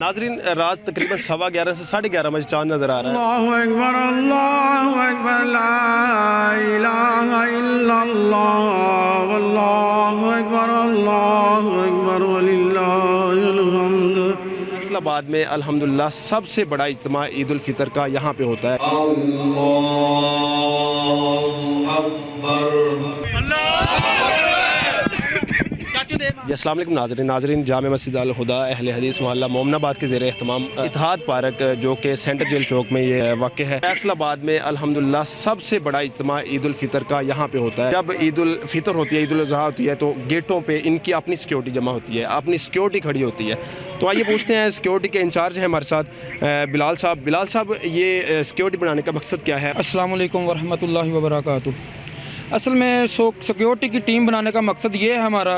नाजरीन रात तकरीबन 11:15 से 11:30 बजे चांद नज़र आ रहा है। अल्लाहु अकबर ला इलाहा इल्लल्लाह अल्लाहु अकबर वलिल्लाहिल हम्द। फैसलाबाद में अल्हम्दुलिल्लाह सबसे बड़ा इज्तिमा ईद उल फितर का यहाँ पे होता है। जी अस्सलाम वालेकुम नाजरीन जामे मस्जिद अल हुदा अहले हदीस मोहल्ला मोमनाबाद के ज़ेर एहतमाम इत्तेहाद पार्क जो कि सेंटर जेल चौक में ये वाक़ है। फैसलाबाद में अल्हम्दुलिल्लाह सबसे बड़ा इज्तिमा ईद उल फितर का यहाँ पे होता है। जब ईद उल फितर होती है, ईद उल अज़हा होती है, तो गेटों पे इनकी अपनी सिक्योरिटी जमा होती है, अपनी सिक्योरिटी खड़ी होती है। तो आइए पूछते हैं सिक्योरिटी के इंचार्ज हैं हमारे साथ बिलाल साहब, ये सिक्योरिटी बनाने का मकसद क्या है? अस्सलाम वालेकुम वरहमतुल्लाहि वबरकातुहू। असल में सिक्योरिटी की टीम बनाने का मकसद ये है हमारा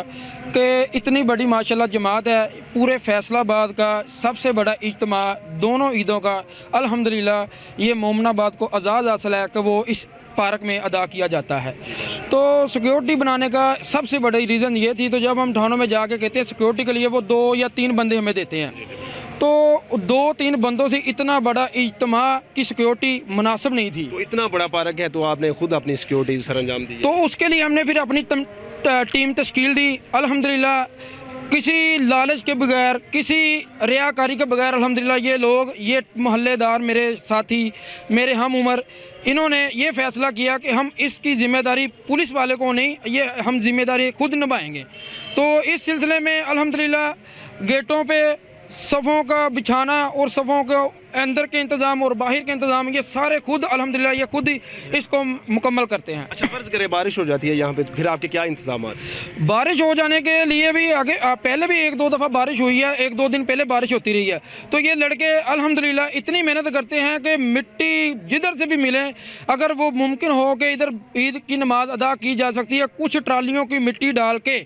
कि इतनी बड़ी माशाल्लाह जमात है, पूरे फैसलाबाद का सबसे बड़ा इज्तिमा दोनों ईदों का अल्हम्दुलिल्लाह ये मोमनाबाद को एजाज़ हासिल है कि वो इस पार्क में अदा किया जाता है। तो सिक्योरिटी बनाने का सबसे बड़ी रीज़न ये थी, तो जब हम थानों में जाके कहते हैं सिक्योरिटी के लिए, वो 2 या 3 बंदे हमें देते हैं, तो 2-3 बंदों से इतना बड़ा इज्तिमा की सिक्योरिटी मुनासिब नहीं थी। तो इतना बड़ा पार्क है तो आपने खुद अपनी सिक्योरिटी सरअंजाम दी? तो उसके लिए हमने फिर अपनी टीम तश्कील दी। अल्हम्दुलिल्लाह किसी लालच के बगैर, किसी रियाकारी के बगैर अल्हम्दुलिल्लाह ये लोग, ये मोहल्लेदार, मेरे साथी, मेरे हम उम्र, इन्होंने ये फ़ैसला किया कि हम इसकी ज़िम्मेदारी पुलिस वाले को नहीं, ये हम ज़िम्मेदारी खुद निभाएंगे। तो इस सिलसिले में अल्हम्दुलिल्लाह गेटों पे सफ़ों का बिछाना और सफ़ों के अंदर के इंतज़ाम और बाहर के इंतज़ाम, ये सारे खुद अल्हम्दुलिल्लाह ये खुद ही इसको मुकम्मल करते हैं। अच्छा, फ़र्ज़ करें बारिश हो जाती है यहाँ पे, तो फिर आपके क्या इंतज़ाम? बारिश हो जाने के लिए भी आगे पहले भी 1-2 दफ़ा बारिश हुई है, 1-2 दिन पहले बारिश होती रही है। तो ये लड़के अल्हम्दुलिल्लाह इतनी मेहनत करते हैं कि मिट्टी जिधर से भी मिले, अगर वो मुमकिन हो कि इधर ईद की नमाज़ अदा की जा सकती है, कुछ ट्रालियों की मिट्टी डाल के,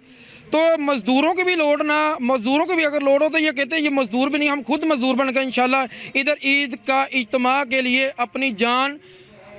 तो मज़दूरों की भी लोड ना, मज़दूरों की भी अगर लोड हो तो ये कहते हैं ये मज़दूर भी नहीं, हम खुद मज़दूर बनकर इंशाल्लाह इधर ईद का इज्तिमा के लिए अपनी जान,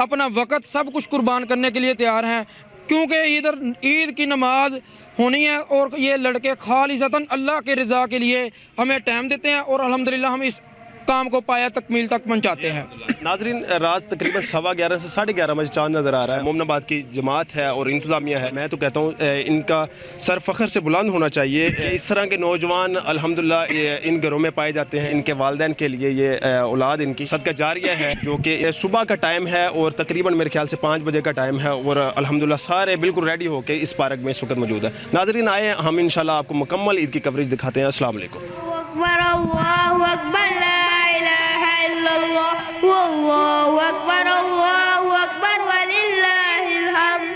अपना वक़्त सब कुछ कुर्बान करने के लिए तैयार हैं, क्योंकि इधर ईद की नमाज होनी है और ये लड़के खालिसतन अल्लाह के रज़ा के लिए हमें टाइम देते हैं और अल्हम्दुलिल्लाह हम इस काम को पाया तकमील तक पहुँचाते हैं। नाजरीन रात तकरीबन 11:15 से 11:30 बजे चांद नज़र आ रहा है। मोमनाबाद की जमात है और इंतज़ामिया है, मैं तो कहता हूँ इनका सर फ़ख्र से बुलंद होना चाहिए कि इस तरह के नौजवान अल्हम्दुलिल्लाह इन घरों में पाए जाते हैं। इनके वालिदैन के लिए ये औलाद इनकी सदका जारिया है, जो कि सुबह का टाइम है और तकरीबन मेरे ख्याल से 5 बजे का टाइम है और अल्हम्दुलिल्लाह सारे बिल्कुल रेडी होकर इस पार्क में इस वक्त मौजूद है। नाजरीन आए, हम इंशाल्लाह आपको मुकम्मल ईद की कवरेज दिखाते हैं। अस्सलाम वालेकुम। अल्लाहु अकबर ला इलाहा इल्लल्लाह वल्लाहु अकबर अल्लाहु अकबर वलिल्लाहिल हम्द।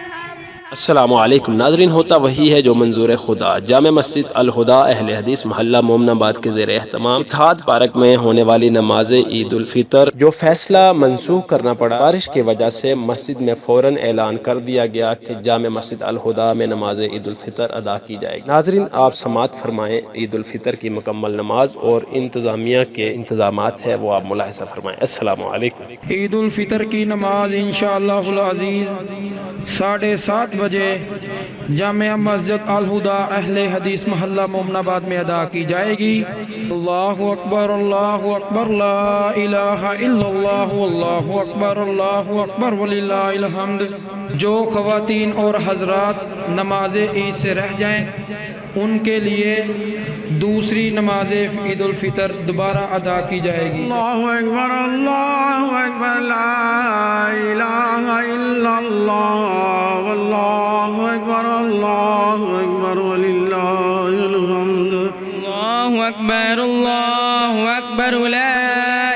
अस्सलामु अलैकुम नाज़रीन, होता वही है जो मंजूर खुदा। जामे मस्जिद अल हुदा अहले हदीस मोहल्ला मोमनाबाद के ज़ेर एहतमाम इत्तेहाद पार्क में होने वाली नमाज ईद उल फितर जो फैसला मंसूख करना पड़ा बारिश की वजह से, मस्जिद में फ़ौरन ऐलान कर दिया गया कि जामे मस्जिद अल हुदा में नमाज ईद उल फितर अदा की जाएगी। नाज़रीन आप समात फरमाएँ, ईद उल फितर की मुकम्मल नमाज और इंतज़ामिया के इंतज़ामात है वो आप मुलाहिज़ा फरमाएँ। अस्सलामु अलैकुम। ईद उल फितर की नमाज इंशाअल्लाहुल अज़ीज़ 7:30 बजे जामिया मस्जिद अल हुदा अहले हदीस मोहल्ला मोमनाबाद में अदा की जाएगी। अल्लाहु अकबर ला इलाहा इल्लल्लाह अल्लाहु अकबर वलिल्लाहिल हम्द। जो ख़वातीन और हज़रात नमाज ईद से रह जाएं, उनके लिए दूसरी नमाज ईद उल फितर दोबारा अदा की जाएगी। अल्लाहु अकबर ला इलाहा इल्लल्लाह अल्लाहु अकबर वलिल्लाहिल हम्द। अल्लाहु अकबर ला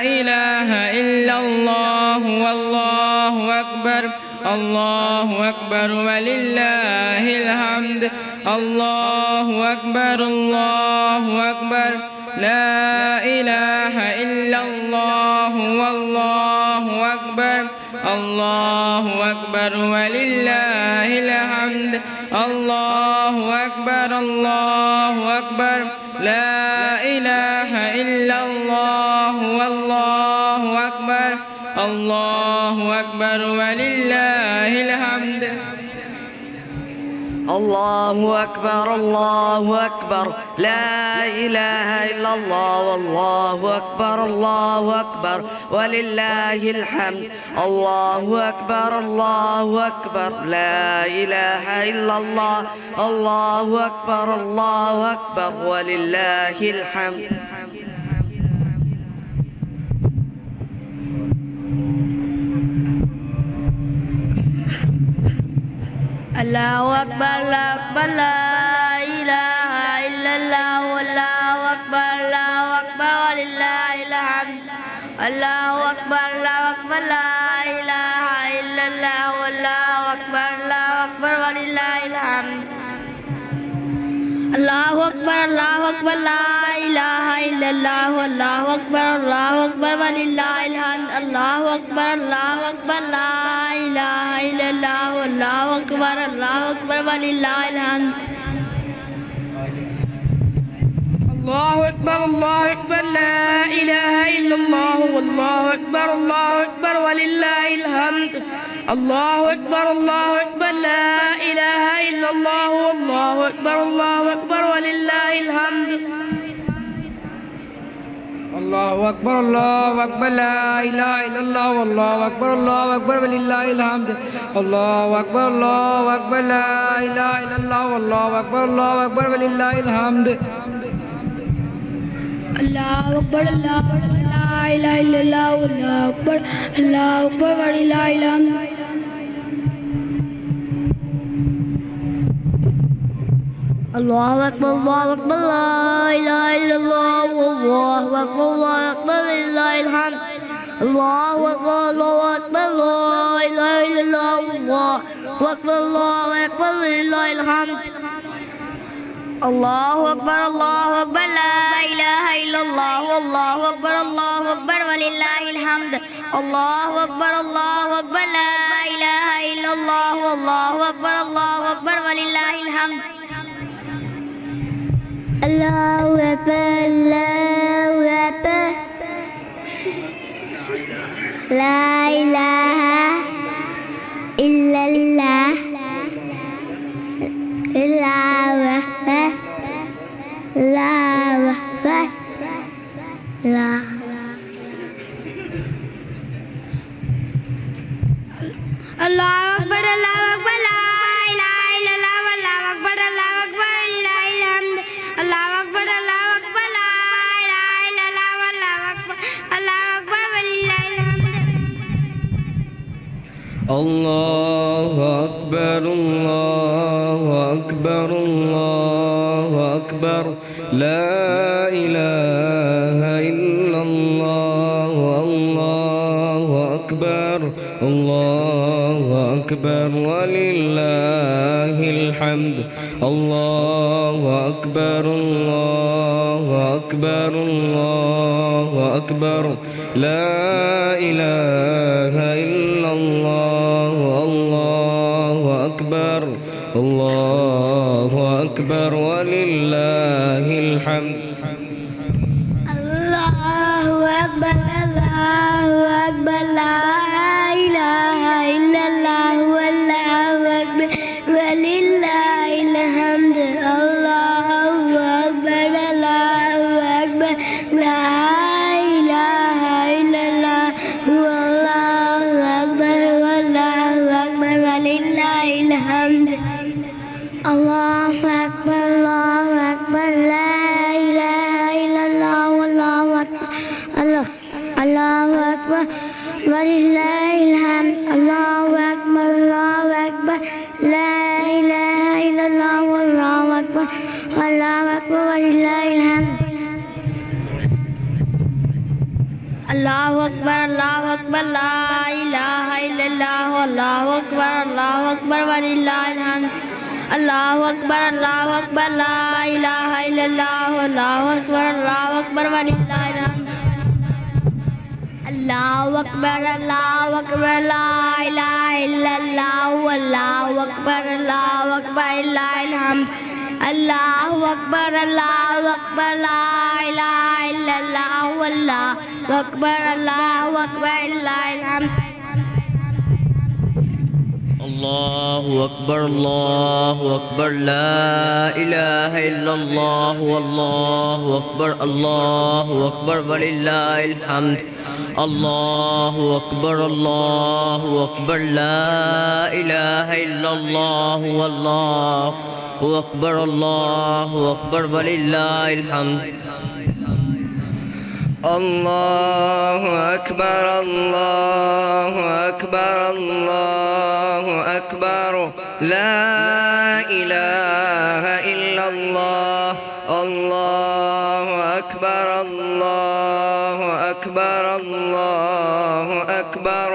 इलाहा इल्लल्लाह वल्लाहु अकबर अल्लाहु अकबर वलिल्लाहिल हम्द। अल्लाहु अकबर ला इलाहा इल्लल्लाह वल्लाहु अकबर अल्लाहु अकबर वलिल्लाहिल हम्द। अल्लाहु अकबर ला इलाहा इल्लल्लाह वल्लाहु अकबर अल्लाहु अकबर वलिल्लाहिल हम्द। अल्लाहु अकबर ला इलाहा इल्लल्लाह वल्लाहु अकबर वलिल्लाहिल हम्द अल्लाहु अकबर ला इलाहा इल्लल्लाह अल्लाहु अकबर वलिल्लाहिल हम्द अल्लाहु अकबर ला इलाहा इल्लल्लाह अल्लाहु अकबर वलिल्लाहिल हम्द अल्लाहु अकबर ला इलाहा इल्लल्लाह अल्लाहु अकबर वलिल्लाहिल हम्द अल्लाहु अकबर ला इलाहा इल्लल्लाह अल्लाहु अकबर वलिल्लाहिल हम्द अल्लाहु अकबर ला इलाहा इल्लल्लाह अल्लाहु अकबर वलिल्लाहिल हम्द अल्लाहु अकबर ला इलाहा इल्लल्लाह वल्लाहु अकबर वलिल्लाहिल हम्द अल्लाहु अकबर ला इलाहा इल्लल्लाह वल्लाहु अकबर वलिल्लाहिल हम्द अल्लाहु अकबर ला इलाहा इल्लल्लाह वल्लाहु अकबर वलिल्लाहिल हम्द अल्लाहु अकबर ला इलाहा इल्लल्लाह वल्लाहु अकबर वलिल्लाहिल हम्द अल्लाहु अकबर ला इलाहा इल्लल्लाह अल्लाहु अकबर वलिल्लाहिल हम्द अल्लाहु अकबर ला इलाहा इल्लल्लाह अल्लाहु अकबर वलिल्लाहिल हम्द अल्लाहु अकबर ला इलाहा इल्लल्लाह अल्लाहु अकबर वलिल्लाहिल हम्द अल्लाहु अकबर ला इलाहा इल्लल्लाह अल्लाहु अकबर वलिल्लाहिल हम्द अल्लाहु अकबर ला इलाहा इल्लल्लाह अल्लाहु अकबर वलिल्लाहिल हम्द अल्लाहु अकबर ला इलाहा इल्लल्लाह अल्लाहु अकबर अल्लाहु अकबर ला इलाहा इल्लल्लाह अल्लाहु अकबर वलिल्लाहिल हम्द अल्लाहु अकबर ला इलाहा इल्लल्लाह अल्लाहु अकबर वलिल्लाहिल हम्द अल्लाहु अकबर ला इलाहा इल्लल्लाह अल्लाहु अकबर वलिल्लाहिल हम्द अल्लाहु अकबर ला इलाहा इल्लल्लाह अल्लाहु अकबर वलिल्लाहिल हम्द अल्लाहु अकबर ला इलाहा इल्लल्लाह अल्लाहु अकबर वलिल्लाहिल हम्द अल्लाहु अकबर ला इलाहा इल्लल्लाह अल्लाहु अकबर वलिल्लाहिल हम्द अल्लाहु अकबर ला इलाहा इल्लल्लाह अल्लाहु अकबर वलिल्लाहिल हम्द अल्लाहु अकबर ला इलाहा इल्लल्लाह अल्लाहु अकबर वलिल्लाहिल हम्द अल्लाहु अकबर ला इलाहा इल्लल्लाह अल्लाहु अकबर वलिल्लाहिल हम्द अल्लाहु अकबर ला इलाहा इल्लल्लाह अल्लाहु अकबर वलिल्लाहिल हम्द अल्लाहु अकबर ला इलाहा इल्लल्लाह अल्लाहु अकबर वलिल्लाहिल हम्द अल्लाहु अकबर ला इलाहा इल्लल्लाह अल्लाहु अकबर वलिल्लाहिल हम्द अल्लाहु अकबर ला इलाहा इल्लल्लाह वल्लाहु अकबर वलिल्लाहिल हम्द अल्लाहु अकबर ला इलाहा इल्लल्लाह वल्लाहु अकबर वलिल्लाहिल हम्द अल्लाहु अकबर ला इलाहा इल्लल्लाह अल्लाहु अकबर वलिल्लाहिल हम्द अल्लाहु अकबर ला इलाहा इल्लल्लाह अल्लाहु अकबर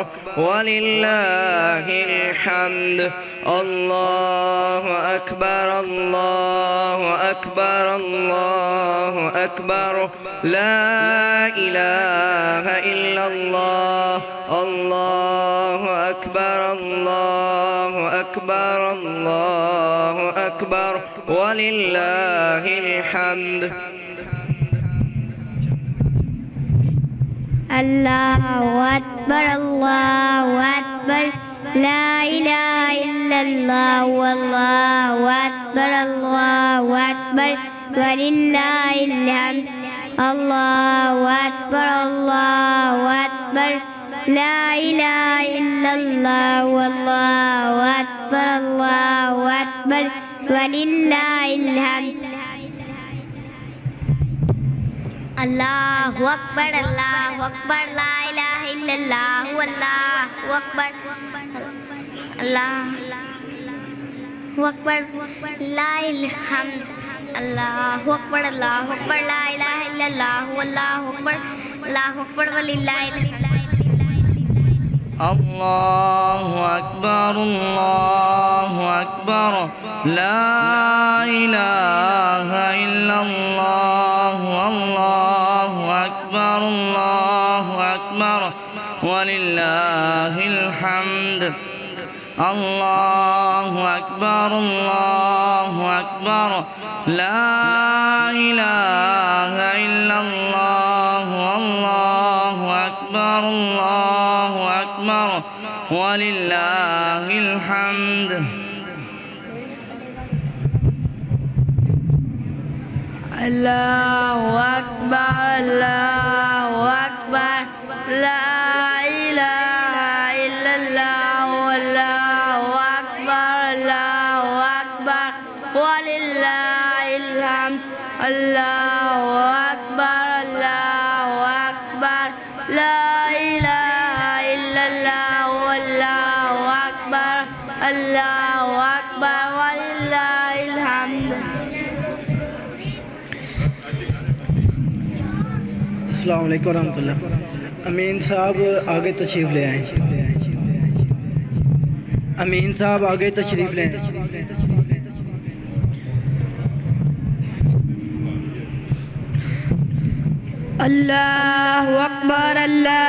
वलिल्लाहिल हम्द अल्लाहु अकबर ला इलाहा इल्लल्लाह वल्लाहु अकबर वलिल्लाहिल हम्द अल्लाहु अकबर ला इलाहा इल्लल्लाह वल्लाहु अकबर वलिल्लाहिल हम्द अल्लाहु अकबर ला इलाहा इल्लल्लाह वल्लाहु अकबर अल्लाहु अकबर ला इलाहा अल्लाहु अकबर ला इलाहा इल्लल्लाह वल्लाहु अकबर वलिल्लाहिल हम्द अल्लाहु अकबर ला इलाहा इल्लल्लाह अल्लाहु अकबर वलिल्लाहिल हम्द अल्लाहु अकबर ला इलाहा इल्लल्लाह अल्लाहु अकबर वलिल्लाहिल हम्द अल्लाहु अकबर ला इलाहा इल्लल्लाह वल्लाहु अकबर वलिल्लाहिल हम्द अल्लाहु अकबर ला इलाहा इल्लल्लाह वल्लाहु अकबर वलिल्लाहिल हम्द अस्सलाम वालेकुम रहमतुल्लाह। अमीन साहब आगे तशरीफ़ ले आए। अमीन साहब आगे तशरीफ़ ले आए। अल्लाहु अकबर ला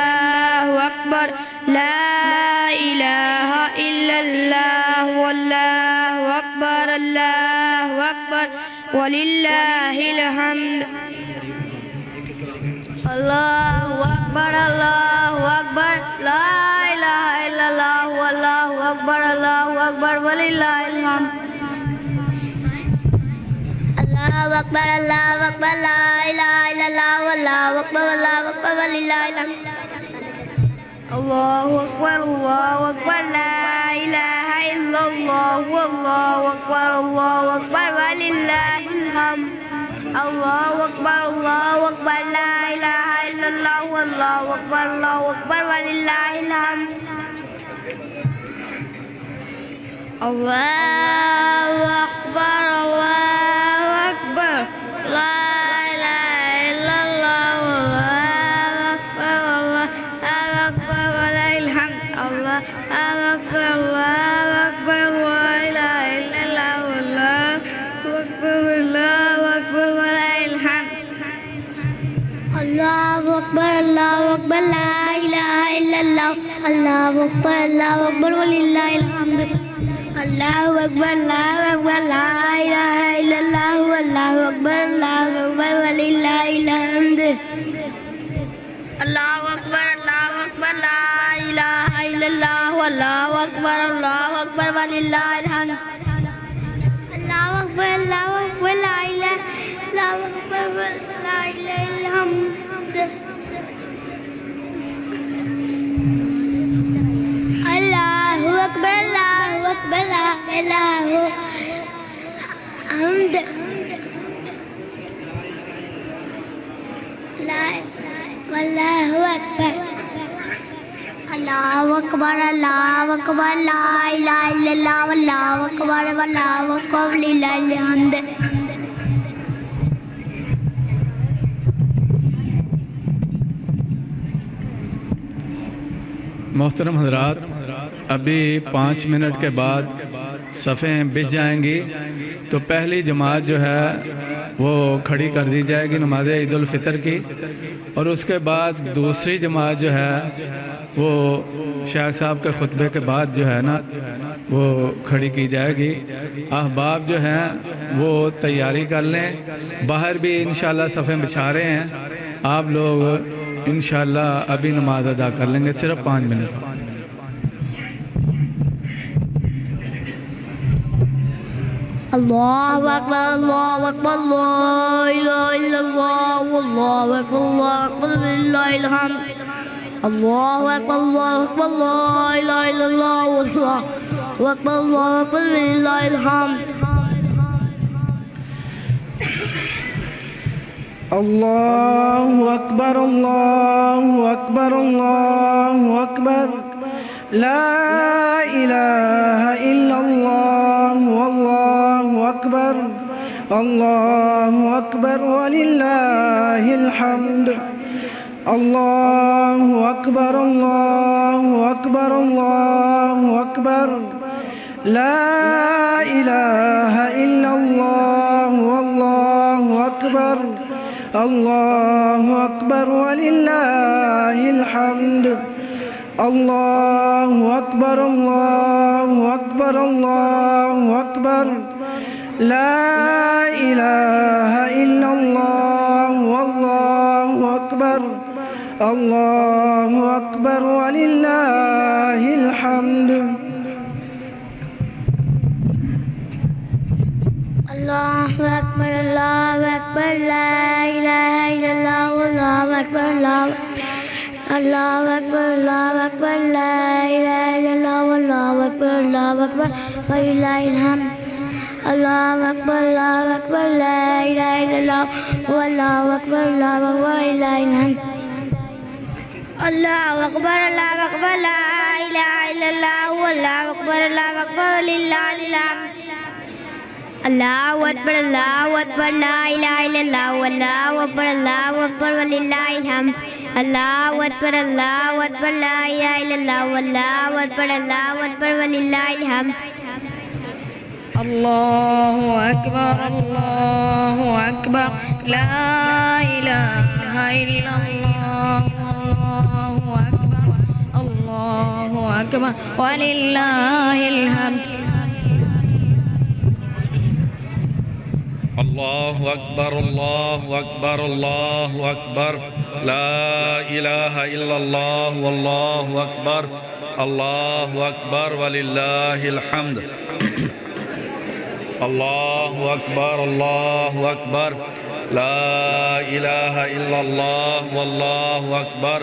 इलाहा इल्लल्लाह वल्लाहु अकबर वलिल्लाहिल हम्द अल्लाहु अकबर ला इलाहा इल्लल्लाह वल्लाहु अकबर वलिल्लाहिल हम्द अल्लाहु अकबर ला इलाहा इल्लल्लाह वल्लाहु अकबर वलिल्लाहिल हम्द अल्लाहु अकबर ला इलाहा इल्लल्लाह वल्लाहु अकबर वलिल्लाहिल हम्द अल्लाहु अकबर ला इलाहा इल्लल्लाह वल्लाहु अकबर वलिल्लाहिल हम्द अल्लाहु अकबर ला इलाहा इल्लल्लाह वल्लाहु अकबर वलिल्लाहिल हम्द अल्लाहु अकबर ला इलाहा इल्लल्लाह वल्लाहु अकबर वलिल्लाहिल हम्द अल्लाहु अकबर ला इलाहा इल्लल्लाह अल्लाहु अकबर वलिल्लाहिल हम्द अल्लाहु अकबर ला इलाहा इल्लल्लाह अल्लाहु अकबर वलिल्लाहिल हम्द अल्लाहु अकबर ला इलाहा इल्लल्लाह अल्लाहु अकबर वलिल्लाहिल हम्द। अल्लाहु अकबर ला इलाहा ला इलाहा इल्लल्लाह अल्लाहु अकबर ला इलाहा हम्द ला अल्लाहु अकबर ला इलाहा इल्लल्लाह वल्लाहु अकबर वलिल्लाहिल हम्द। मोहतरम हजरात, अभी 5 मिनट के बाद सफ़ें बिछ जाएंगी तो पहली जमात जो है वो खड़ी कर दी जाएगी नमाज ईद उल फितर की, और उसके बाद दूसरी जमात जो है वो शेख साहब के खुतबे के बाद जो है ना वो खड़ी की जाएगी। अहबाब जो हैं वो तैयारी कर लें, बाहर भी इंशाल्लाह सफ़ें बिछा रहे हैं, आप लोग इंशाल्लाह अभी नमाज अदा कर लेंगे, सिर्फ 5 मिनट। अल्लाहु अकबर ला इलाहा इल्लल्लाह वल्लाहु अकबर वलिल्लाहिल हम्द। अल्लाहु अकबर ला इलाहा इल्लल्लाह वल्लाहु अकबर वलिल्लाहिल हम्द। अल्लाहु अकबर ला इलाहा इल्लल्लाह अल्लाहु अकबर वलिल्लाहिल हम्द। अल्लाहु अकबर ला इलाहा इल्लल्लाह अल्लाहु अकबर वलिल्लाहिल हम्द। अल्लाहु अकबर ला इलाहा इल्लल्लाह अल्लाहु अकबर वलिल्लाहिल हम्द। अल्लाहु अकबर ला इलाहा इल्लल्लाह वल्लाहु अकबर अल्लाहु अकबर ला इलाहा इल्लल्लाह वल्लाहु अकबर वलिल्लाहिल हम्द। अल्लाहु अकबर ला इलाहा इल्लल्लाह वल्लाहु अकबर वलिल्लाहिल हम्द। अल्लाहु अकबर ला इलाहा इल्लल्लाह वल्लाहु अकबर वलिल्लाहिल हम्द। अल्लाहु अकबर ला इलाहा इल्लल्लाह वल्लाहु अकबर वलिल्लाहिल हम्द। अल्लाहु अकबर ला इलाहा इल्लल्लाह वल्लाहु अकबर वलिल्लाहिल हम्द। अल्लाहु अकबर ला इलाहा इल्लल्लाह अल्लाहु अकबर वलिल्लाहिल हम्द। अल्लाहु अकबर ला इलाहा इल्लल्लाह वल्लाहु अकबर अल्लाहु अकबर वलिल्लाहिल हम्द। अल्लाहु अकबर ला इलाहा इल्लल्लाह वल्लाहु अकबर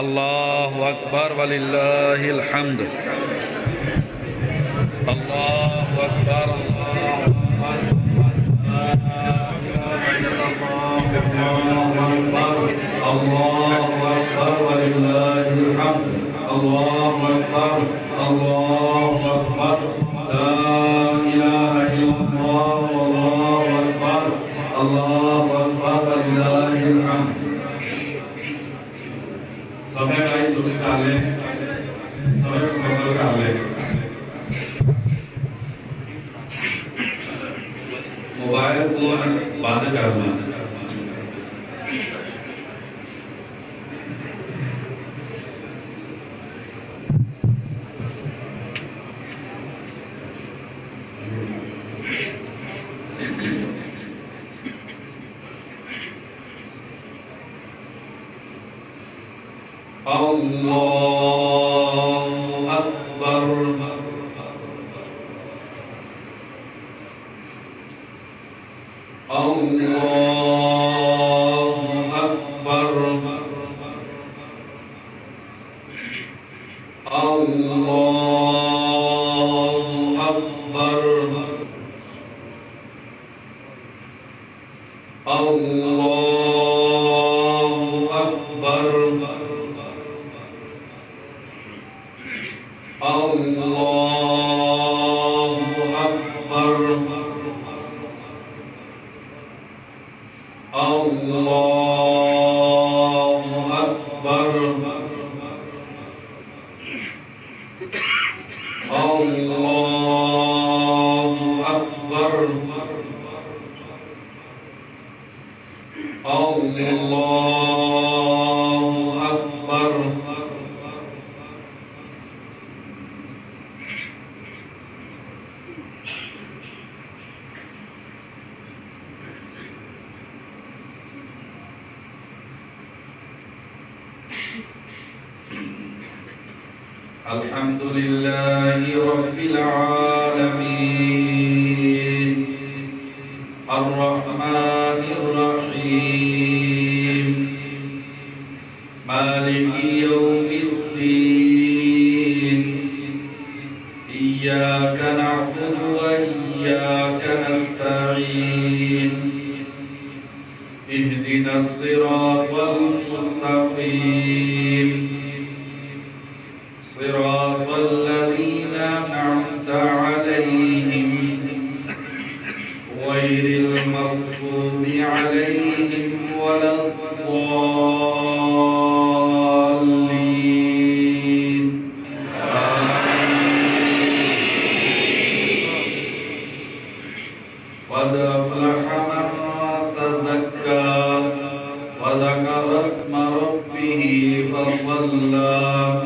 अल्लाहु अकबर वलिल्लाहिल हम्द। अल्लाहु अकबर अल्लाहु अकबर वलिल्लाहिल हम्द। अल्लाहु अकबर ला इलाहा इल्लल्लाह वल्लाहु अकबर अल्लाहु अकबर वलिल्लाहिल हम्द। समय का ही दुरुस्त कर ले, समय को मुकम्मल कर ले। मोबाइल फोन बंद करना। अल्लाहु Akbar. Alhamdulillahi Rabbil Alamin Ar-Rahmanir Rahim Maliki Yawmiddin Iyyaka na'budu wa iyyaka nasta'in Ihdinas siratal mustaqim صراط الذين أنعمت عليهم غير المغضوب عليهم ولا الضالين قد أفلح من تزكى وذكر اسم ربه فصلى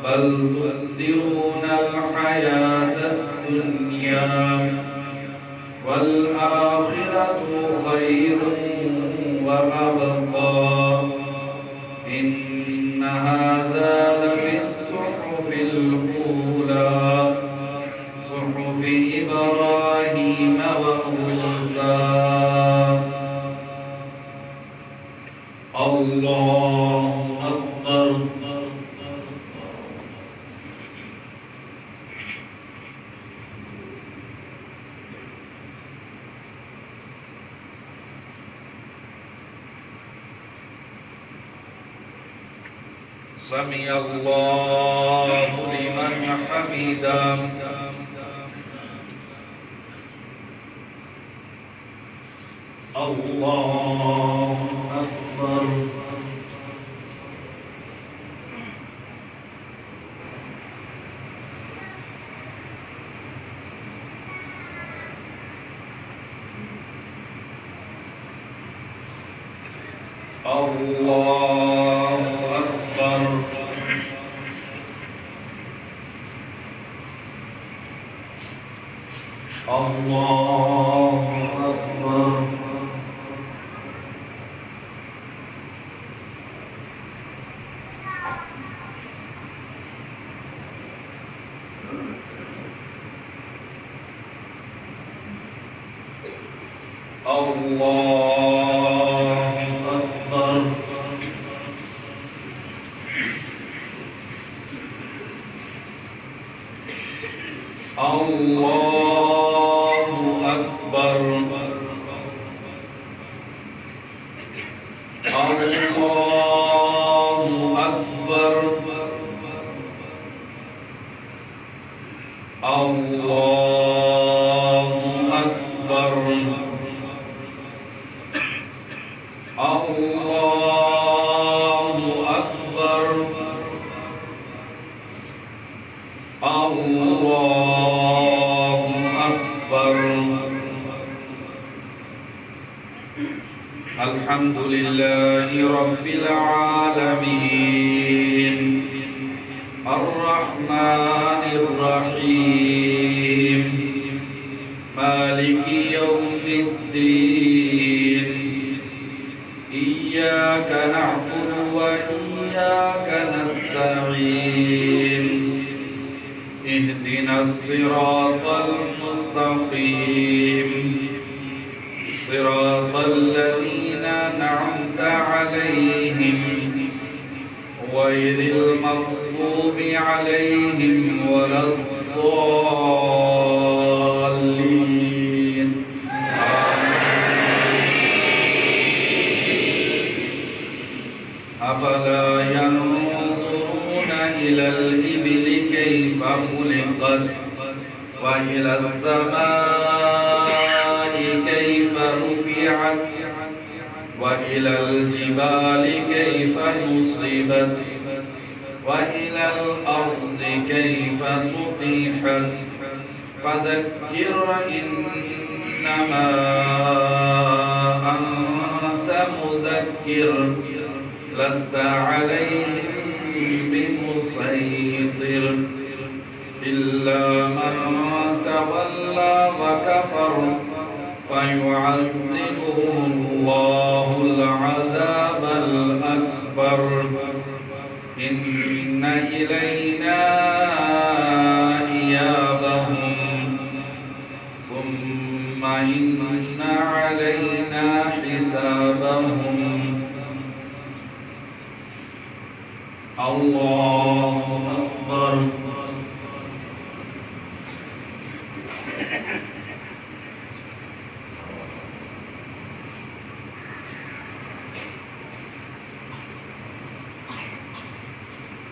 بل تؤثرون الحياة الدنيا والآخرة خير وأبقى إن هذا لفي الصحف الأولى صحف إبراهيم وموسى الله أكبر سمع الله لمن حمده الله أكبر الله أكبر الله أكبر الله أكبر الله أكبر الله أكبر الله أكبر الله أكبر الله أكبر الحمد لله رب العالمين الرحمن الرحيم مالك يوم الدين إياك نعبد وإياك نستعين الصراط المستقيم صراط الذين أنعمت عليهم غير المغضوب عليهم ولا الضالين أفلا ينظرون إلى الإبل كيف خلقت وإلى السماء كيف رفعت وإلى الجبال كيف نصبت وإلى الأرض كيف سطحت فذكر إنما أنت مذكر لست عليهم بمسيطر إلا من تولى وكفر فيعذبه الله العذاب الأكبر إن إلينا إيابهم ثم إن علينا حسابهم الله أكبر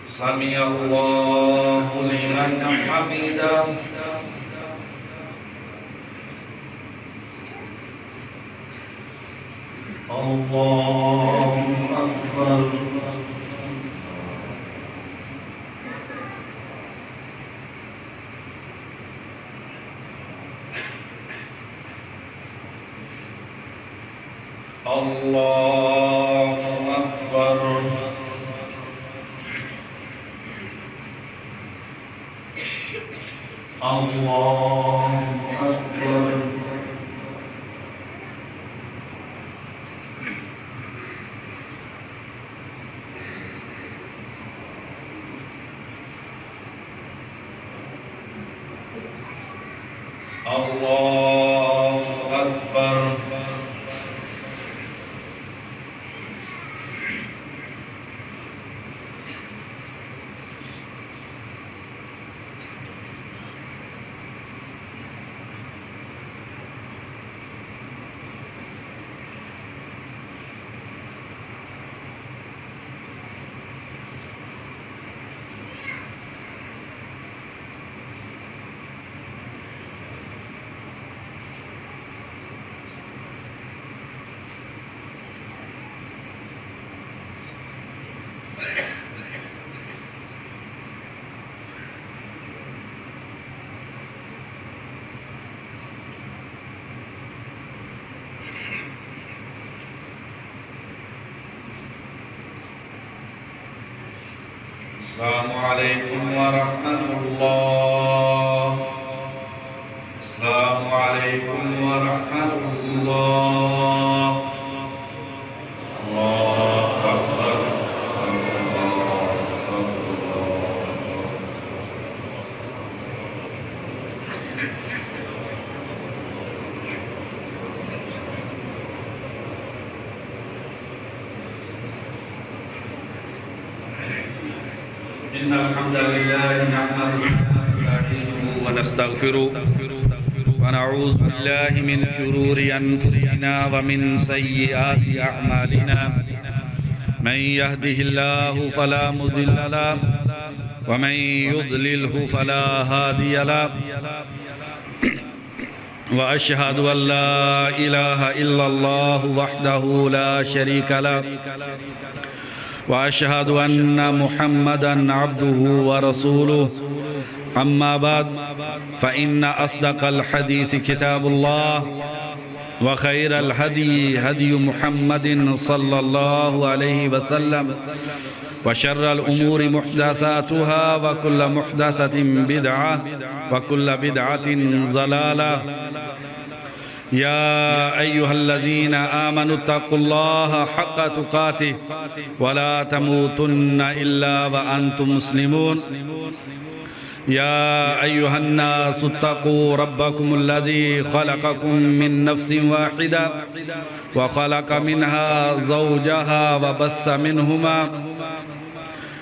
سمع الله لمن حمده الله أكبر الله أكبر الله أكبر الله أكبر السلام عليكم ورحمة الله السلام عليكم ورحمة الله الله أكبر إن الحمد لله نحمده ونستعينه ونستغفره ونعوذ بالله من شرور أنفسنا ومن سيئات أعمالنا من يهده الله فلا مضل له ومن يضلله فلا هادي له وأشهد أن لا إله إلا الله وحده لا شريك له وأشهد أن محمدًا عبده ورسوله أما بعد فإن أصدق الحديث كتاب الله وخير الهدي هدي محمد صلى الله عليه وسلم وشر الأمور محدثاتها وكل محدثة بدعة وكل بدعة ضلالة يا أيها الذين آمنوا اتقوا الله حق تقاته ولا تموتن إلا وأنتم مسلمون या अय्युहन्नास इत्तक़ू रब्बकुमुल्लज़ी ख़लक़कुम मिन नफ्सिन वाहिदा व ख़लक़ मिन्हा ज़ौजहा व बस्स मिनहुमा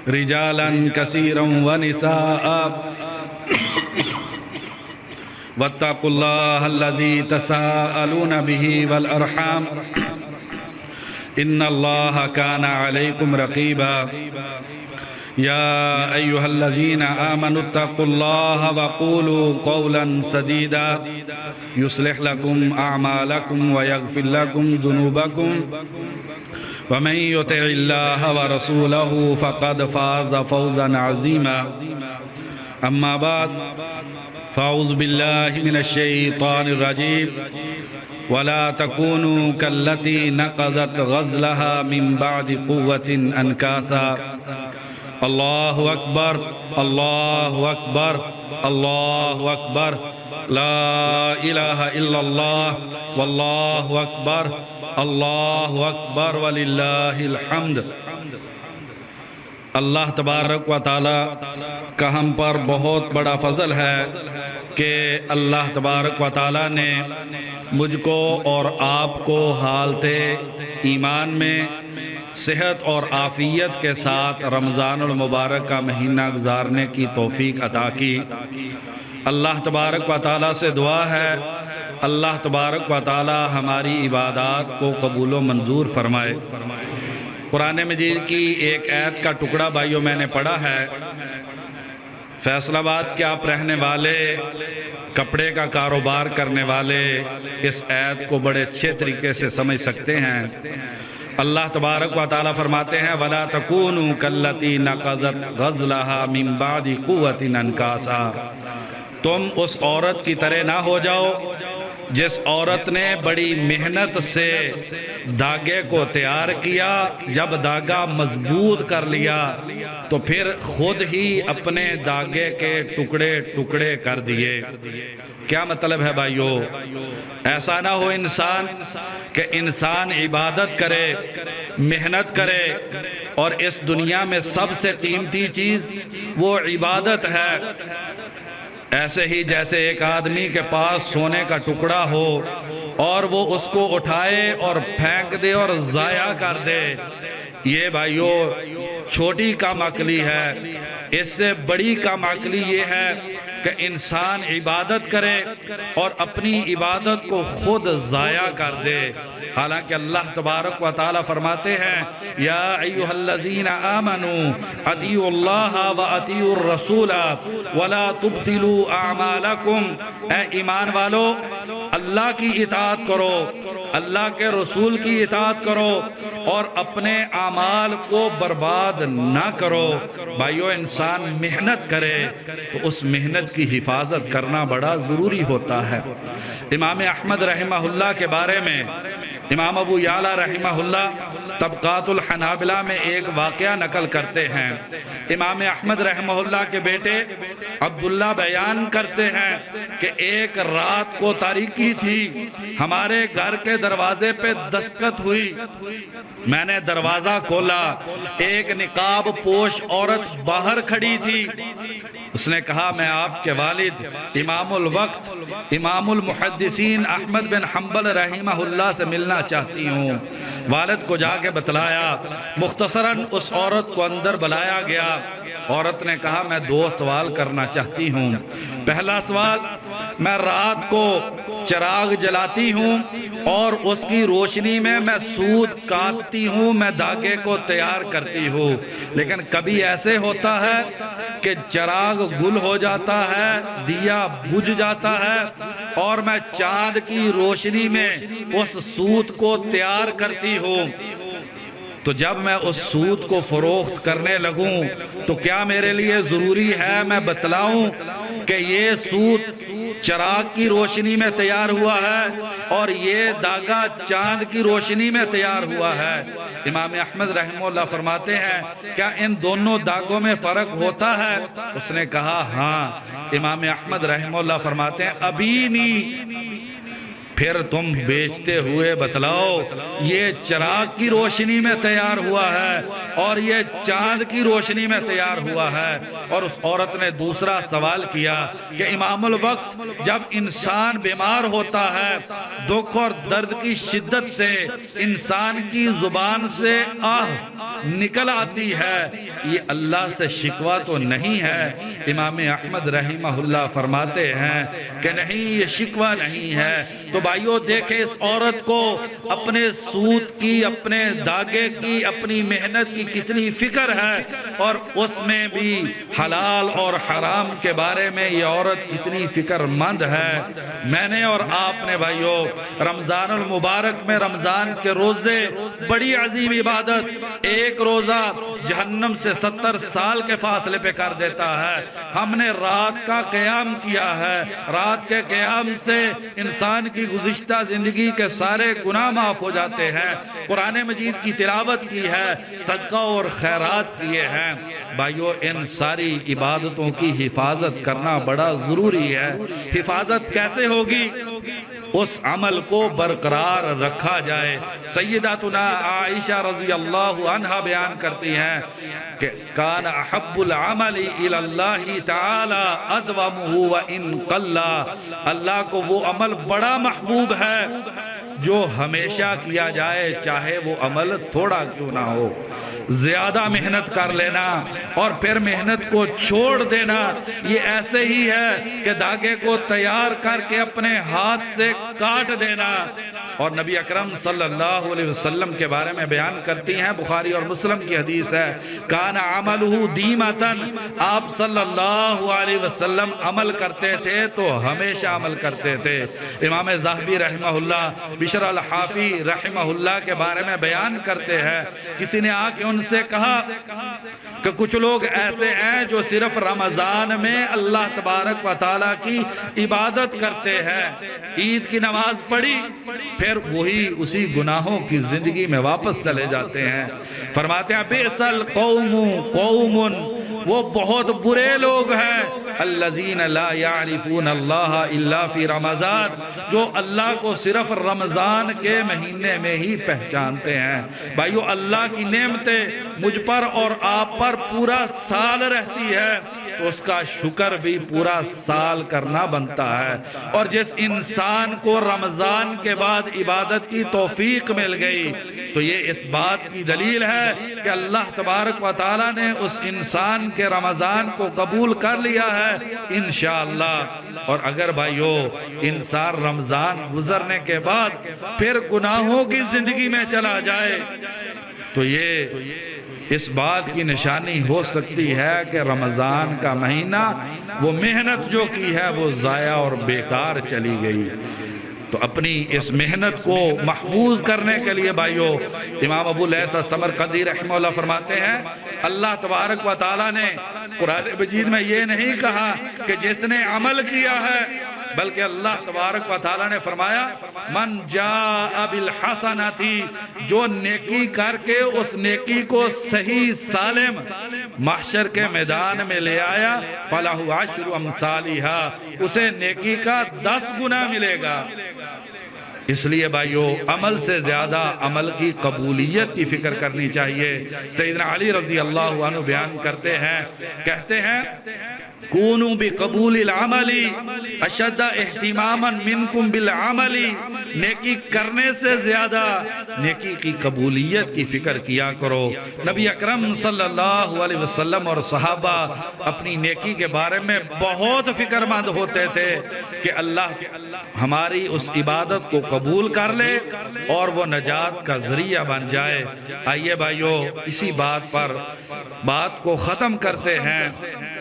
रिजालन कसीरन व निसाअ वत्तक़ुल्लाहल्लज़ी तसाअलून बिही वल अरहाम इन्नल्लाहा काना अलैकुम रक़ीबा या अय्युहल्लज़ीना आमनुत्तक़ुल्लाह वक़ूलू क़ौलन सदीदा युस्लिह लकुम अअमालकुम व यग़फिर लकुम ज़ुनूबकुम व मन युतिइल्लाह व रसूलहू फ़क़द फ़ाज़ फ़ौज़न अज़ीमा अम्मा बाद फ़अऊज़ु बिल्लाहि मिनश शैतानिर रजीम वला तकूनू कल्लती नक़ज़त ग़ज़लहा मिन बअदि क़ुव्वतिन अनकासा अल्लाहु अकबर अल्लाहु अकबर अल्लाहु अकबर ला इलाहा इल्लल्लाह वल्लाहु अकबर अल्लाहु अकबर वलिल्लाहिल हम्द। अल्लाह तबारक व तआला का हम पर बहुत बड़ा फ़ज़ल है कि अल्लाह तबारक व तआला ने मुझको और आपको हालते ईमान में सेहत और आफ़ियत के साथ रमज़ानुल मुबारक का महीना गुजारने की तौफ़ीक अता की। अल्लाह तबारक व तआला से दुआ है अल्लाह तबारक व तआला हमारी इबादत को कबूल व मंजूर फरमाए। कुरान मजीद की एक आयत का टुकड़ा भाइयों मैंने पढ़ा है। फैसलाबाद के आप रहने वाले, कपड़े का कारोबार करने वाले इस आयत को बड़े अच्छे तरीके से समझ सकते हैं। अल्लाह तबारक व तआला फरमाते हैं वला तकूनू कल्लती नक़ज़त ग़ज़लहा मिन बअदि क़ुव्वतिन अनकासा, तुम उस औरत की तरह ना हो जाओ जिस औरत ने बड़ी मेहनत से धागे को तैयार किया, जब धागा मजबूत कर लिया तो फिर खुद ही अपने धागे के टुकड़े टुकड़े कर दिए। क्या मतलब है भाइयों? ऐसा ना हो इंसान कि इंसान इबादत करे, मेहनत करे और इस दुनिया में सबसे कीमती चीज़ वो इबादत है। ऐसे ही जैसे एक आदमी के पास सोने का टुकड़ा हो और वो उसको उठाए और फेंक दे और ज़ाया कर दे, ये भाइयों छोटी कामअक्ली है। इससे बड़ी कामअक्ली ये है कि इंसान इबादत करे और अपनी इबादत को खुद ज़ाया कर दे। हालांकि अल्लाह तबारक व तआला फरमाते हैं या अय्युहल्लज़ीना आमनू अतीउल्लाह व अतीउर रसूला वला तुब्तिलू अअमालकुम, ए ईमान वालो अल्लाह की इताअत करो, अल्लाह के रसूल की इताअत करो और अपने आमाल को बर्बाद ना करो। भाइयों इंसान मेहनत करे तो उस मेहनत की हिफाजत करना बड़ा ज़रूरी होता है। इमाम अहमद रहमहुल्लाह के बारे में इमाम अबू याला रहमहुल्लाह तबक़ातुल हनाबिला में एक वाक़या नकल करते हैं। इमाम अहमद रहमहुल्लाह के बेटे अब्दुल्ला बयान करते हैं कि एक रात को तारीकी थी, हमारे घर के दरवाजे पे दस्तक हुई। मैंने दरवाज़ा खोला, एक निकाब पोश औरत बाहर खड़ी थी। उसने कहा मैं आपके वालिद इमामुल वक्त इमामुल मुहद्दिसीन अहमद बिन हम्बल रहमहुल्लाह से मिलना चाहती हूँ। वालिद को जाके बतलाया, मुख्तसरन उस औरत को अंदर बुलाया गया। औरत ने कहा मैं दो सवाल करना चाहती हूँ। पहला सवाल, मैं रात को चिराग जलाती हूँ और उसकी रोशनी में मैं सूत काटती हूँ, मैं धागे को तैयार करती हूँ, लेकिन कभी ऐसे होता है कि चिराग गुल हो जाता है, दिया बुझ जाता है और मैं चांद की रोशनी में उस सूत को तैयार करती हूँ। तो जब मैं उस सूत को फरोख्त करने लगूं तो क्या मेरे लिए ज़रूरी है मैं बतलाऊं कि ये सूत चिराग की रोशनी में तैयार हुआ है और ये धागा चांद की रोशनी में तैयार हुआ है? इमाम अहमद रहमतुल्लाह फरमाते हैं क्या इन दोनों धागों में फ़र्क होता है? उसने कहा हाँ। इमाम अहमद रहमतुल्लाह फरमाते हैं अभी नहीं, फिर तुम बेचते हुए बतलाओ ये चिराग की रोशनी में तैयार हुआ है और ये चांद की रोशनी में तैयार हुआ है। और उस औरत ने दूसरा सवाल किया कि इमामुल वक्त जब इंसान बीमार होता है, दुख और दर्द की शिद्दत से इंसान की जुबान से आह निकल आती है, ये अल्लाह से शिकवा तो नहीं है? इमाम अहमद रहमहुल्लाह फरमाते हैं कि नहीं, ये शिकवा नहीं है। तो भाइयों देखें इस औरत को अपने सूत की, अपने धागे की, अपनी मेहनत की कितनी फिक्र है और उसमें भी हलाल और हराम के बारे में ये औरत कितनी फिक्रमंद है। मैंने और आपने भाइयों रमजानुल मुबारक में रमजान के रोजे बड़ी अजीम इबादत, एक रोजा जहन्नम से 70 साल के फासले पे कर देता है। हमने रात का क़याम किया है, रात के क़याम से इंसान की गुज़िश्ता जिंदगी के सारे गुनाह माफ हो जाते हैं। कुरान मजीद की तिलावत की है, सदका और खैरात किए हैं। भाइयों इन सारी इबादतों की हिफाजत करना बड़ा ज़रूरी है। हिफाजत कैसे होगी? उस अमल को बरकरार रखा जाए। सय्यदातुना आयशा रज़ी अल्लाहु अन्हा बयान करती हैं कि कान अहब्बुल अमली इलल्लाहि तआला अदवमुहु व इन कल्ला, अल्लाह को वो अमल बड़ा महबूब है जो हमेशा किया जाए, चाहे वो अमल थोड़ा क्यों ना हो। ज्यादा मेहनत कर लेना और फिर मेहनत को छोड़ देना, ये ऐसे ही है कि धागे को तैयार करके अपने हाथ से काट देना। और नबी अकरम सल्लल्लाहु अलैहि वसल्लम के बारे में बयान करती हैं, बुखारी और मुस्लिम की हदीस है, काना अमलुहु दीमतन, आप सल्लल्लाहु अलैहि वसल्लम अमल करते थे तो हमेशा अमल करते थे। इमाम ज़ाहबी रहमहुल्लाह, बिशर अल हाफी रहमहुल्लाह के बारे में बयान करते हैं, किसी ने आके उनसे कहा कि कुछ लोग ऐसे हैं जो सिर्फ रमजान में अल्लाह तबारक व तआला की इबादत करते हैं, ईद की नमाज पढ़ी फिर वही उसी गुनाहों की जिंदगी में वापस चले जाते हैं। फरमाते हैं बेसल कौमु कौमुन, वो बहुत बुरे लोग हैं, अल्लज़ीन ला यारिफून अल्लाह इल्ला फी रमज़ान, जो अल्लाह को सिर्फ रमज़ान के महीने में ही पहचानते हैं। भाइयों अल्लाह की नेमतें मुझ पर और आप पर पूरा साल रहती है तो उसका शुक्र भी पूरा साल करना बनता है। और जिस इंसान को रमज़ान के बाद इबादत की तौफीक मिल गई तो ये इस बात की दलील है कि अल्लाह तबारक व तआला ने उस इंसान के रमज़ान को कबूल कर लिया है इंशाअल्लाह। और अगर भाइयों इंसान रमज़ान गुजरने के बाद फिर गुनाहों की जिंदगी में चला जाए तो ये इस बात की निशानी हो सकती है कि रमज़ान का महीना वो मेहनत जो की है वो ज़ाया और बेकार चली गई। तो अपनी इस मेहनत को महफूज करने के लिए भाइयों इमाम अबू लैस समरकंदी रहमतुल्लाह फरमाते हैं, अल्लाह तबारक व तआला ने कुरान मजीद में ये नहीं कहा कि जिसने अमल किया है, बल्कि अल्लाह तबारक व तआला ने फरमाया मन जाअ बिल हसनती, जो नेकी करके उस नेकी को सही सालिम महशर के मैदान में ले आया, फलहु अशरु अमसालिहा, उसे नेकी का 10 गुना मिलेगा। इसलिए भाइयों अमल से ज्यादा अमल की कबूलियत की फिक्र करनी चाहिए। सैयदना अली रजी अल्लाह अन्हु बयान करते हैं, कहते हैं कूनू बिकबूलिल अमली अशद्द इह्तिमामन मिनकुम बिल अमली, नेकी करने से ज्यादा नेकी की कबूलियत की फिक्र किया करो। नबी अकरम सल्लल्लाहु अलैहि वसल्लम और सहाबा अपनी नेकी के बारे में बहुत फिक्रमंद होते थे कि अल्लाह हमारी उस इबादत को कबूल कर ले और वो नजात का जरिया बन जाए। आइए भाइयों इसी बात पर बात को ख़त्म करते हैं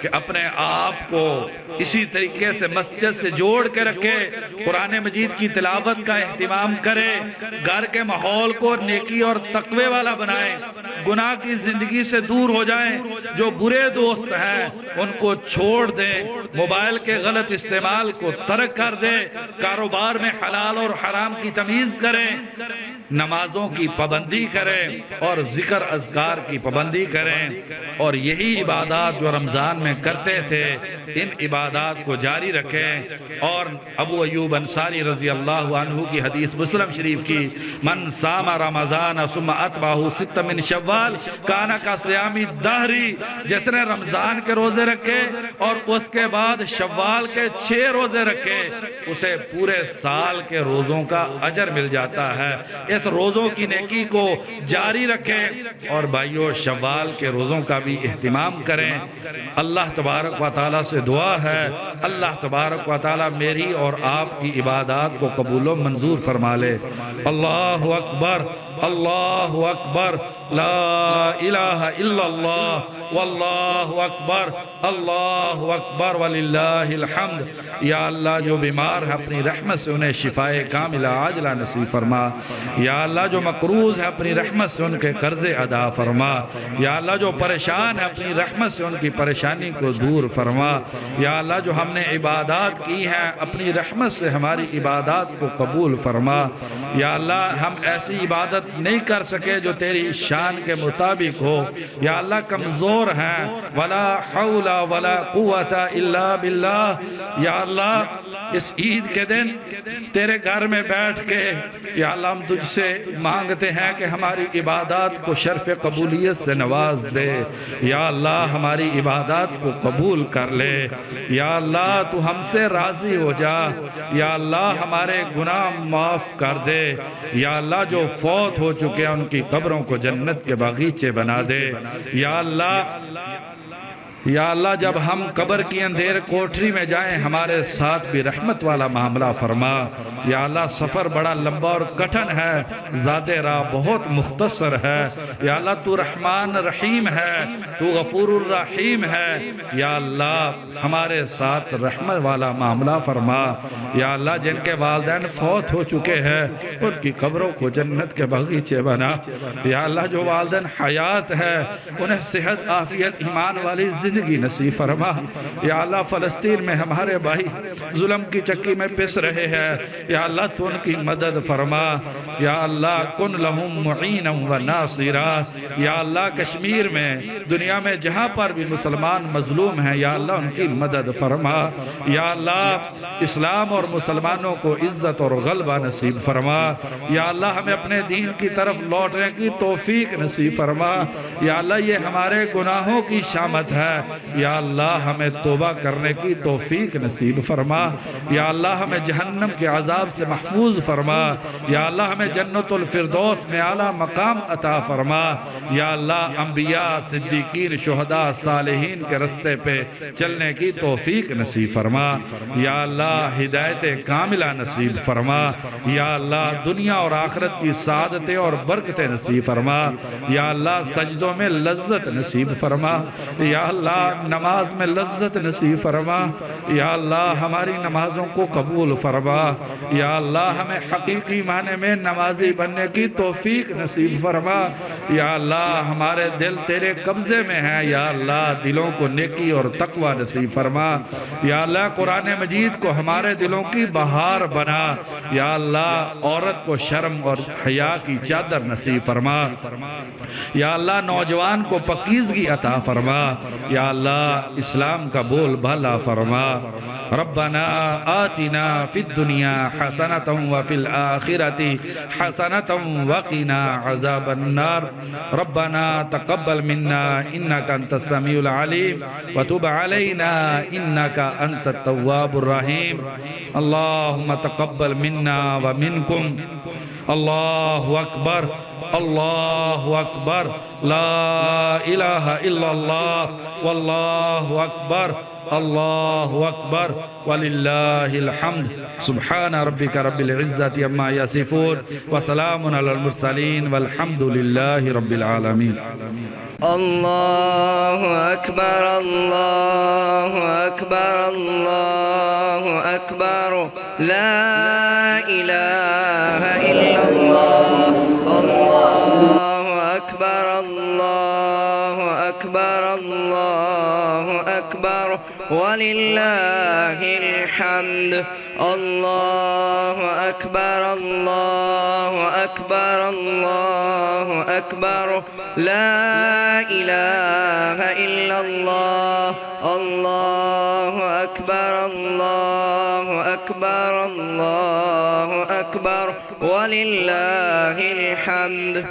कि अपने आप को इसी तरीके से मस्जिद से जोड़ के रखे, कुरान मजीद की तिलावत का एहतिमाम करें, घर के माहौल को नेकी और तकवे वाला बनाएं, गुनाह की जिंदगी से दूर हो जाएं, जो बुरे दोस्त हैं उनको छोड़ दें, मोबाइल के गलत इस्तेमाल को तर्क कर दें, कारोबार में हलाल और हराम हराम की तमीज़ करें, नमाजों की पाबंदी करें और ज़िक्र अज़कार की पाबंदी करें। और यही इबादत जो रमज़ान में करते थे, इन इबादत को जारी रखें। और अबू अय्यूब अंसारी रज़ी अल्लाह अन्हु की हदीस मुस्लिम शरीफ की, मन सामा रमज़ान सुम्मा अतबाहु सित्त मिन शव्वाल काना का सियामी दहरी, जिसने रमज़ान के रोज़े रखे और उसके बाद शव्वाल के 6 रोज़े रखे, उसे पूरे साल के रोज़ों का अजर मिल जाता है। इस रोज़ों की नेकी को जारी रखें और भाइयों शव्वाल के रोज़ों का भी इहतिमाम करें। अल्लाह तबारक व तआला से दुआ है, अल्लाह तबारक व तआला मेरी और आपकी इबादत को कबूल व मंजूर फरमा ले। अल्लाहु अकबर, अल्लाहु अकबर, ला इलाहा इल्लल्लाह वल्लाहु अकबर, अल्लाहु अकबर वलिल्लाहिल हम्द। या अल्लाह जो बीमार है अपनी रहमत से उन्हें शिफाए कामिला आजला नसीब फरमा। या अल्लाह जो मकरूज़ है अपनी रहमत से उनके कर्ज़े अदा फरमा। या अल्लाह जो परेशान है अपनी रहमत से उनकी परेशानी को दूर फरमा। या अल्लाह जो हमने इबादत की हैं अपनी रहमत से हमारी इबादत को कबूल फरमा। या अल्लाह हम ऐसी इबादत नहीं कर सके जो तेरी शान के मुताबिक हो। या अल्लाह कमज़ोर हैं, वला हौला वला कुव्वता इल्ला बिल्लाह। या अल्लाह इस ईद के दिन तेरे घर में बैठ के या अल्लाह हम तुझसे मांगते हैं कि हमारी इबादत को शर्फ कबूलियत से नवाज दे। या अल्लाह हमारी इबादत को कबूल कर ले। या अल्लाह तू हमसे राज़ी हो जा। या अल्लाह हमारे गुनाह माफ़ कर दे। या अल्लाह जो फौत हो चुके हैं उनकी कब्रों को जन्नत के बागीचे बना दे। या अल्लाह, या अल्लाह जब हम कब्र की अंधेर कोठरी में जाएं हमारे साथ भी रहमत वाला मामला फरमा। या अल्लाह सफ़र बड़ा लंबा और कठिन है, ज़ादे राह बहुत मुख्तसर है। या अल्लाह तू रहमान रहीम है, तू गफूरुर रहीम है। या अल्लाह हमारे साथ रहमत वाला मामला फरमा। या अल्लाह जिनके वालिदैन फौत हो चुके हैं उनकी कब्रों को जन्नत के बगीचे बना। या अल्लाह जो वालिदैन हयात है उन्हें सेहत आफियत ईमान वाली ज़िंदगी नसीब फरमा। या अल्लाह फ़लस्तीन में हमारे भाई जुल्म की चक्की में पिस रहे हैं, या अल्लाह तू उनकी मदद फरमा। या अल्लाह कुन लहुम मुईनम व नासिरा। या अल्लाह कश्मीर में दुनिया में जहाँ पर भी मुसलमान मजलूम हैं या अल्लाह उनकी मदद फरमा। या अल्लाह इस्लाम और मुसलमानों को इज़्ज़त और गलबा नसीब फरमा। या अल्लाह हमें अपने दीन की तरफ लौटने की तौफीक नसीब फरमा। या अल्लाह ये हमारे गुनाहों की शामत है। या अल्लाह हमें तौबा करने की तौफीक नसीब फरमा। या अल्लाह हमें जहन्नम के अजाब से महफूज फरमा। या अल्लाह हमें जन्नतुल फिरदौस में आला मकाम अता फरमा। या अल्लाह अंबिया सिद्दीकीन शुहदा सालिहीन के रस्ते पे चलने की तौफीक नसीब फरमा। या अल्लाह हिदायत कामिला नसीब फरमा। या अल्लाह दुनिया और आखिरत की सादतें और बरकतें नसीब फरमा। या अल्लाह सजदों में लज्जत नसीब फरमा। या अल्लाह नमाज में लज्जत नसीब फरमा। या अल्लाह हमारी नमाजों को कबूल फरमा। या अल्लाह हमें हकीकी माने में नमाजी बनने की तौफीक नसीब फरमा। या अल्लाह हमारे दिल तेरे कब्जे में हैं। या अल्लाह दिलों को नेकी और तकवा नसीब फरमा। या अल्लाह कुरान मजीद को हमारे दिलों की बहार बना। या अल्लाह औरत को शर्म और हया की चादर नसीब फरमा। या अल्लाह नौजवान को पकीज़गी अता फरमा। या अल्लाह इस्लाम का बोल भला फरमा। रब्बना आतिना फिद दुनिया हसनतम व फिल आखिरति हसनतम व क़िना अज़ाबन नार। रब्बना तक़ब्बल मिन्ना इन्नका अंतस समीउल अलीम व तुब अलैना इन्नका अंतत तव्वाबुर रहीम। अल्लाहुम्मा तक़ब्बल मिन्ना व मिनकुम। अल्लाहु अकबर, अल्लाहु अकबर, ला इलाहा इल्लल्लाह वल्लाहु अकबर, अल्लाहु अकबर वलिल्लाहिल हम्द। सुब्हान रब्बिका रब्बिल इज़्ज़ति अम्मा यसिफून व सलामुन अलल मुरसलीन वल्हम्दुलिल्लाहि रब्बिल आलमीन। अल्लाहु अकबर, अल्लाहु अकबर, अल्लाहु अकबर, ला इलाहा इल्लल्लाह, अल्लाहु अकबर, अल्लाहु अकबर, अल्लाहु अकबर वलिल्लाहिल हम्द। अल्लाहु أكبر الله أكبر الله أكبر لا إله إلا الله الله أكبر الله أكبر الله أكبر ولله الحمد